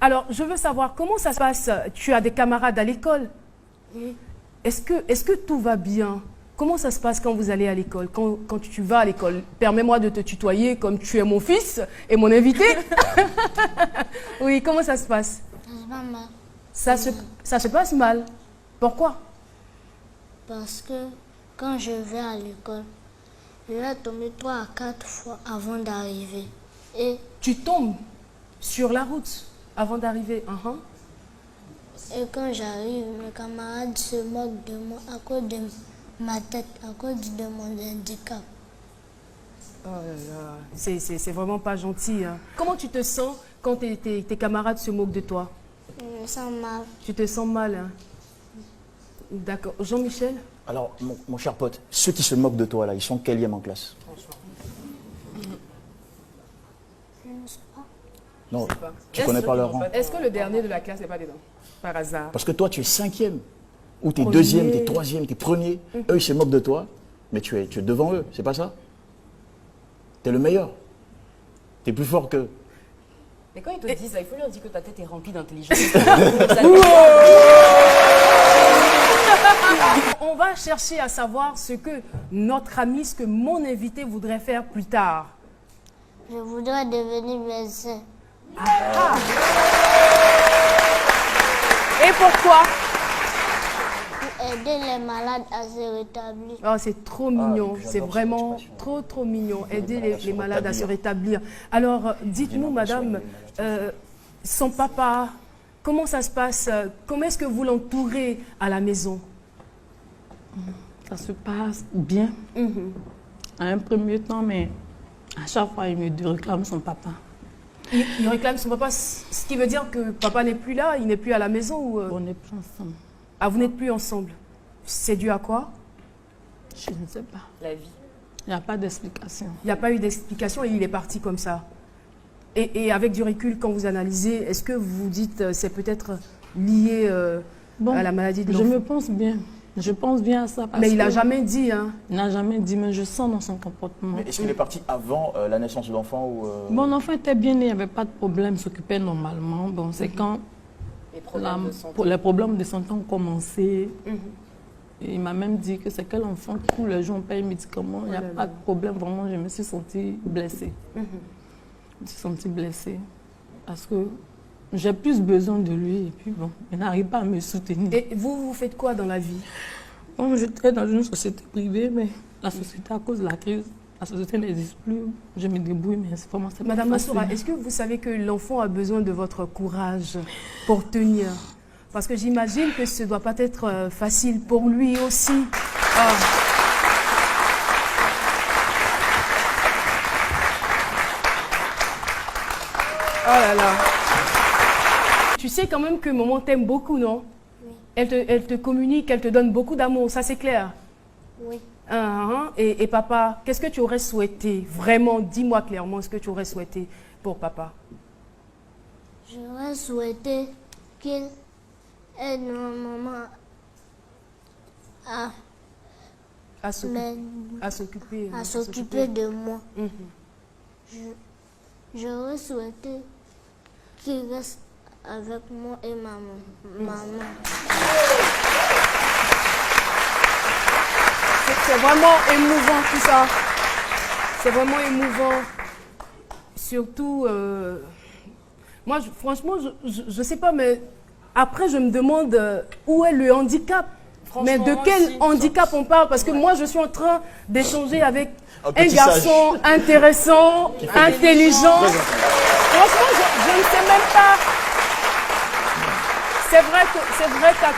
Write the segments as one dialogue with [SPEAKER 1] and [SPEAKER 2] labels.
[SPEAKER 1] Alors, je veux savoir comment ça se passe. Tu as des camarades à l'école?
[SPEAKER 2] Oui.
[SPEAKER 1] Est-ce que tout va bien? Comment ça se passe quand vous allez à l'école, quand tu vas à l'école? Permets-moi de te tutoyer comme tu es mon fils et mon invité. Oui, comment ça se passe?
[SPEAKER 2] Ça se passe mal.
[SPEAKER 1] Ça se passe mal. Pourquoi?
[SPEAKER 2] Parce que quand je vais à l'école, je vais tomber 3 à 4 fois avant d'arriver. Et
[SPEAKER 1] Tu tombes sur la route avant d'arriver.
[SPEAKER 2] Et quand j'arrive, mes camarades se moquent de moi à cause de ma tête, à cause de mon handicap.
[SPEAKER 1] Oh là là, c'est vraiment pas gentil. Hein. Comment tu te sens quand tes camarades se moquent de toi?
[SPEAKER 2] Je me sens mal.
[SPEAKER 1] Tu te sens mal, hein? D'accord. Jean-Michel?
[SPEAKER 3] Alors, mon cher pote, ceux qui se moquent de toi, là, ils sont quelième en classe?
[SPEAKER 2] Je ne sais pas.
[SPEAKER 3] Non, tu connais pas leur rang.
[SPEAKER 1] Est-ce que le dernier de la classe n'est pas dedans? Par hasard.
[SPEAKER 3] Parce que toi, tu es 5e, ou tu es
[SPEAKER 1] Premier.
[SPEAKER 3] 2e, tu es 3e, tu es premier. Eux, ils se moquent de toi, mais tu es devant eux, c'est pas ça? Tu es le meilleur. Tu es plus fort qu'eux.
[SPEAKER 4] Mais quand ils te disent ça, il faut leur dire que ta tête est remplie d'intelligence.
[SPEAKER 1] On va chercher à savoir ce que notre ami, ce que mon invité voudrait faire plus tard.
[SPEAKER 2] Je voudrais devenir médecin.
[SPEAKER 1] Et pourquoi?
[SPEAKER 2] Pour aider les malades à se rétablir.
[SPEAKER 1] Oh, c'est trop mignon,
[SPEAKER 3] j'adore
[SPEAKER 1] c'est
[SPEAKER 3] ça,
[SPEAKER 1] vraiment
[SPEAKER 3] c'est passionnant.
[SPEAKER 1] trop mignon, aider
[SPEAKER 3] malades à se
[SPEAKER 1] les malades à se
[SPEAKER 3] rétablir.
[SPEAKER 1] rétablir. Alors, dites-nous, madame,
[SPEAKER 3] soigner
[SPEAKER 1] son papa, comment ça se passe? Comment est-ce que vous l'entourez à la maison?
[SPEAKER 5] Ça se passe bien. À un premier temps, mais à chaque fois, il me réclame son papa.
[SPEAKER 1] Il réclame son papa, ce qui veut dire que papa n'est plus là, il n'est plus à la maison ou...
[SPEAKER 5] On n'est plus ensemble.
[SPEAKER 1] Ah, vous n'êtes plus ensemble. C'est dû à quoi?
[SPEAKER 5] Je ne sais pas.
[SPEAKER 4] La vie.
[SPEAKER 5] Il n'y a pas d'explication.
[SPEAKER 1] Il n'y a pas eu d'explication et il est parti comme ça. Et avec du recul, quand vous analysez, est-ce que vous vous dites c'est peut-être lié à la maladie de
[SPEAKER 5] Je
[SPEAKER 1] l'enfant?
[SPEAKER 5] me pense bien. Je pense bien à ça. Parce
[SPEAKER 1] Mais il n'a
[SPEAKER 5] que
[SPEAKER 1] jamais dit, hein?
[SPEAKER 5] Il n'a jamais dit, mais je sens dans son comportement.
[SPEAKER 3] Mais est-ce qu'il est parti avant la naissance de l'enfant ou
[SPEAKER 5] Bon, l'enfant était bien né, il n'y avait pas de problème, il s'occupait normalement. Bon, c'est quand
[SPEAKER 4] Les problèmes de santé.
[SPEAKER 5] les problèmes de santé ont commencé. Et il m'a même dit que c'est quel enfant qui tous les jours on paye médicaments, il n'y a pas de problème. Vraiment, je me suis sentie blessée. Je me suis sentie blessée parce que j'ai plus besoin de lui et puis bon, il n'arrive pas à me soutenir.
[SPEAKER 1] Et vous faites quoi dans la vie?
[SPEAKER 5] Bon, j'étais dans une société privée, mais la société, à cause de la crise, la société n'existe plus. Je me débrouille, mais c'est vraiment pas
[SPEAKER 1] Madame
[SPEAKER 5] facile.
[SPEAKER 1] Massoura, est-ce que vous savez que l'enfant a besoin de votre courage pour tenir? Parce que j'imagine que ce ne doit pas être facile pour lui aussi. Ah. Oh là là. Tu sais quand même que maman t'aime beaucoup, non?
[SPEAKER 2] Oui.
[SPEAKER 1] Elle te communique, elle te donne beaucoup d'amour, ça c'est clair?
[SPEAKER 2] Oui.
[SPEAKER 1] Et papa, qu'est-ce que tu aurais souhaité? Vraiment, dis-moi clairement ce que tu aurais souhaité pour papa.
[SPEAKER 2] J'aurais souhaité qu'il aide ma maman
[SPEAKER 1] À s'occuper
[SPEAKER 2] de moi. J'aurais souhaité qu'il reste avec moi et ma maman.
[SPEAKER 1] C'est vraiment émouvant tout ça. C'est vraiment émouvant. Surtout, moi franchement, je ne sais pas, mais après je me demande où est le handicap. Mais de quel handicap on parle? Parce que moi je suis en train d'échanger avec un garçon intéressant, intelligent. Franchement, je ne sais même pas. C'est vrai qu'à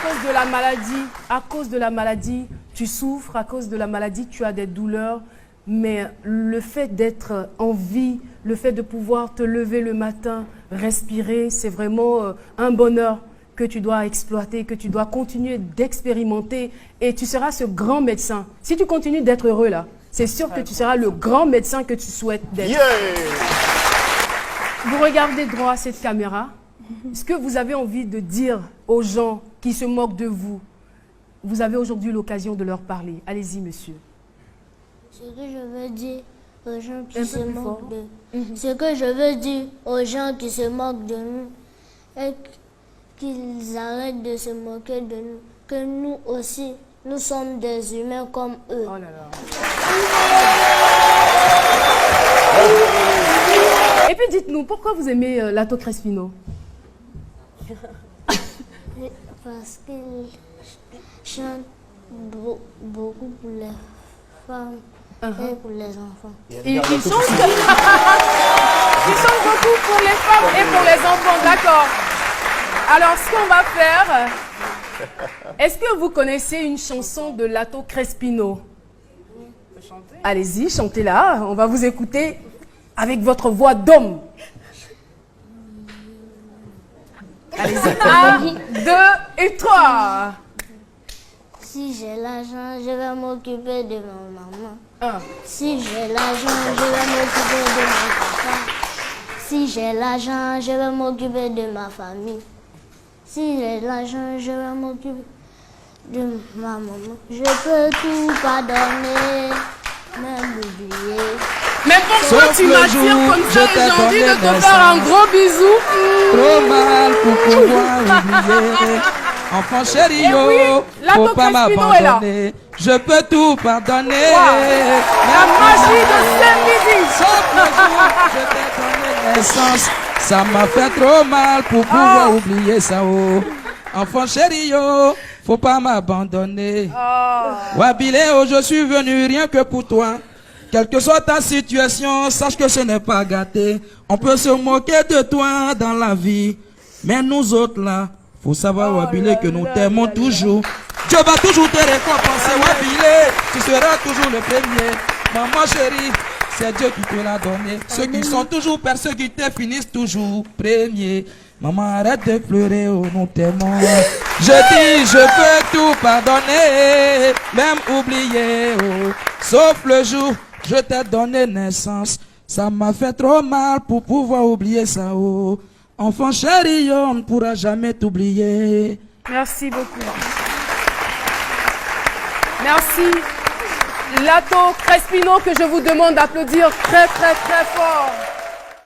[SPEAKER 1] cause de la maladie, tu souffres, à cause de la maladie, tu as des douleurs, mais le fait d'être en vie, le fait de pouvoir te lever le matin, respirer, c'est vraiment un bonheur que tu dois exploiter, que tu dois continuer d'expérimenter et tu seras ce grand médecin. Si tu continues d'être heureux là, c'est sûr que tu seras le grand médecin que tu souhaites d'être.
[SPEAKER 3] Yeah!
[SPEAKER 1] Vous regardez droit à cette caméra. Ce que vous avez envie de dire aux gens qui se moquent de vous, vous avez aujourd'hui l'occasion de leur parler. Allez-y, monsieur.
[SPEAKER 2] Ce que je veux dire aux gens
[SPEAKER 1] Un
[SPEAKER 2] qui
[SPEAKER 1] peu
[SPEAKER 2] se
[SPEAKER 1] plus
[SPEAKER 2] moquent
[SPEAKER 1] fort.
[SPEAKER 2] ce que je veux dire aux gens qui se moquent de nous, et qu'ils arrêtent de se moquer de nous, que nous aussi, nous sommes des humains comme eux.
[SPEAKER 1] Oh là là. Et puis dites-nous, pourquoi vous aimez Lato Crespino?
[SPEAKER 2] Parce qu'il chante beaucoup pour les femmes et pour les enfants.
[SPEAKER 1] Il chante... il chante beaucoup pour les femmes et pour les enfants, d'accord. Alors, ce qu'on va faire, est-ce que vous connaissez une chanson de Lato Crespino? Allez-y, chantez-la, on va vous écouter avec votre voix d'homme. Allez-y, 1, 2 et 3.
[SPEAKER 2] Si j'ai l'argent, je vais m'occuper de ma maman.
[SPEAKER 1] 1.
[SPEAKER 2] Si j'ai l'argent, je vais m'occuper de mon papa. Si j'ai l'argent, je vais m'occuper de ma famille. Si j'ai l'argent, je vais m'occuper de ma maman. Je peux tout pardonner, même oublier.
[SPEAKER 1] Mais pourquoi
[SPEAKER 6] Sauf
[SPEAKER 1] tu
[SPEAKER 6] le
[SPEAKER 1] m'attires
[SPEAKER 6] jour
[SPEAKER 1] comme
[SPEAKER 6] où
[SPEAKER 1] ça?
[SPEAKER 6] je t'ai
[SPEAKER 1] J'ai envie de
[SPEAKER 6] donné
[SPEAKER 1] te
[SPEAKER 6] des
[SPEAKER 1] faire un
[SPEAKER 6] sens.
[SPEAKER 1] gros bisou.
[SPEAKER 6] Trop mal pour pouvoir oublier. Enfant chéri,
[SPEAKER 1] Eh oui,
[SPEAKER 6] yo,
[SPEAKER 1] Lato
[SPEAKER 6] faut pas
[SPEAKER 1] Crespino est là.
[SPEAKER 6] m'abandonner. Je peux tout pardonner.
[SPEAKER 1] La magie de Saint-Midi.
[SPEAKER 6] Sauf le jour où je t'ai donné naissance. Ça m'a fait trop mal pour pouvoir oublier ça. Oh. Enfant chéri, yo, faut pas m'abandonner. Wabile, oh, je suis venu rien que pour toi. Quelle que soit ta situation, sache que ce n'est pas gâté. On peut se moquer de toi dans la vie. Mais nous autres là, faut savoir Wabile que nous t'aimons toujours. Dieu va toujours te récompenser Wabile. Tu seras toujours le premier. Maman chérie, c'est Dieu qui te l'a donné. Ceux qui sont toujours persécutés finissent toujours premiers. Maman, arrête de pleurer, oh, nous t'aimons. Je dis, je peux tout pardonner, même oublier, oh. Sauf le jour, je t'ai donné naissance. Ça m'a fait trop mal pour pouvoir oublier ça, oh. Enfant chéri, on ne pourra jamais t'oublier.
[SPEAKER 1] Merci beaucoup. Merci. Lato Crespino, que je vous demande d'applaudir très très très fort.